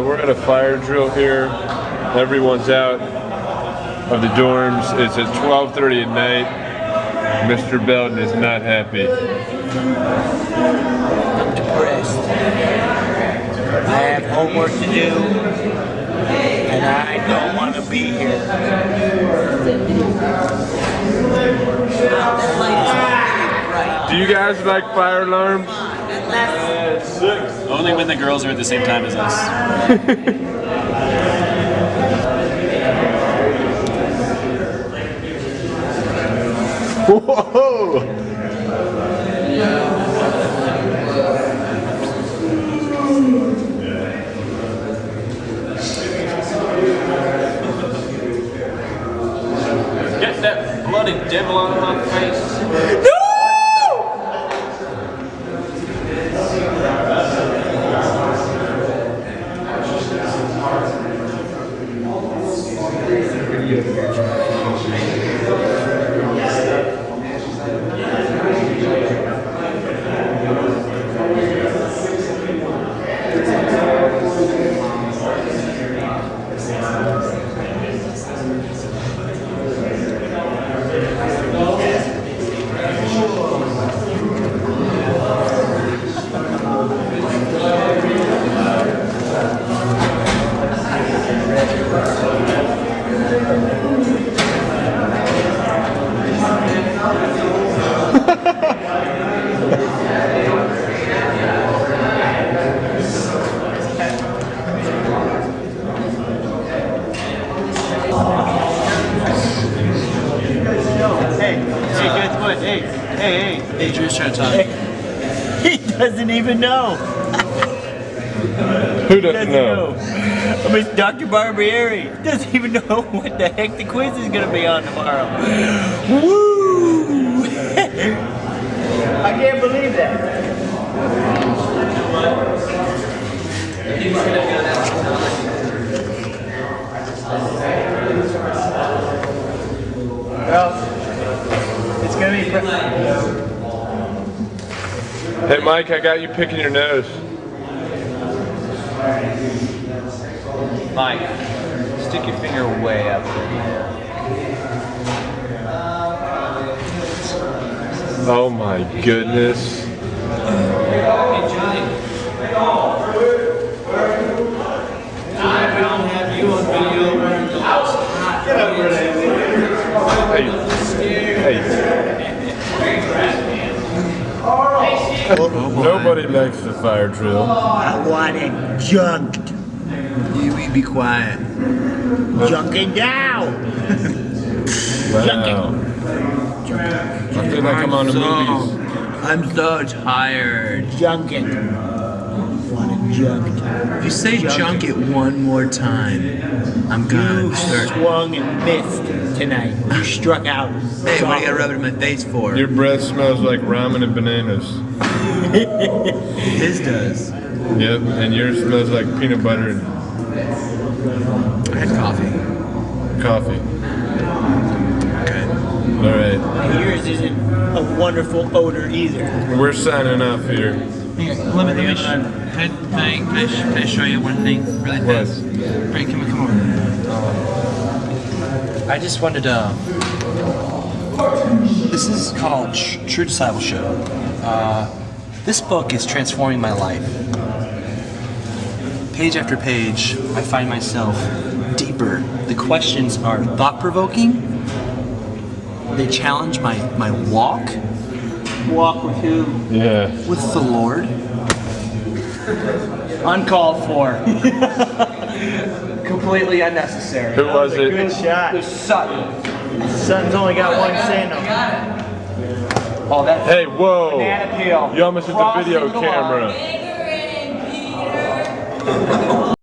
We're at a fire drill here. Everyone's out of the dorms. It's at 12:30 at night. Mr. Belton is not happy. I'm depressed. I have homework to do, and I don't want to be here. Do you guys like fire alarms? Yeah, 6. Only when the girls are at the same time as us. Whoa! Get that bloody devil out of my face. No! Hey, Drew's trying to talk. He doesn't even know. Who doesn't know? I mean, Dr. Barbieri doesn't even know what the heck the quiz is going to be on tomorrow. Woo! I can't believe that. Well, it's going to be... Hey Mike, I got you picking your nose. Mike, stick your finger way up there. Oh my goodness. Hey. Nobody likes the fire drill. I want it junked. You be quiet. Junk it down. Wow. I feel like I'm on the movies. I'm so tired. Junk it. I want it junked. If you say junk it one more time, I'm gonna You start. swung and missed tonight. You struck out. Hey, what do you gotta rub it in my face for? Your breath smells like ramen and bananas. His does. Yep, and yours smells like peanut butter and I had coffee. coffee. Okay. Alright, And yours isn't a wonderful odor either. we're signing off here. Here, let me can I show you one thing really fast? Frank, come over. I just wanted to. This is called True Discipleship. This book is transforming my life. Page after page, I find myself deeper. The questions are thought-provoking. They challenge my walk. Walk with who? Yeah. With the Lord. Uncalled for. Completely unnecessary. Who was it? Good shot. Sutton. Son's only got one sandal. Oh, that's Hey, whoa! banana peel. You almost hit the video Crossing the line. camera.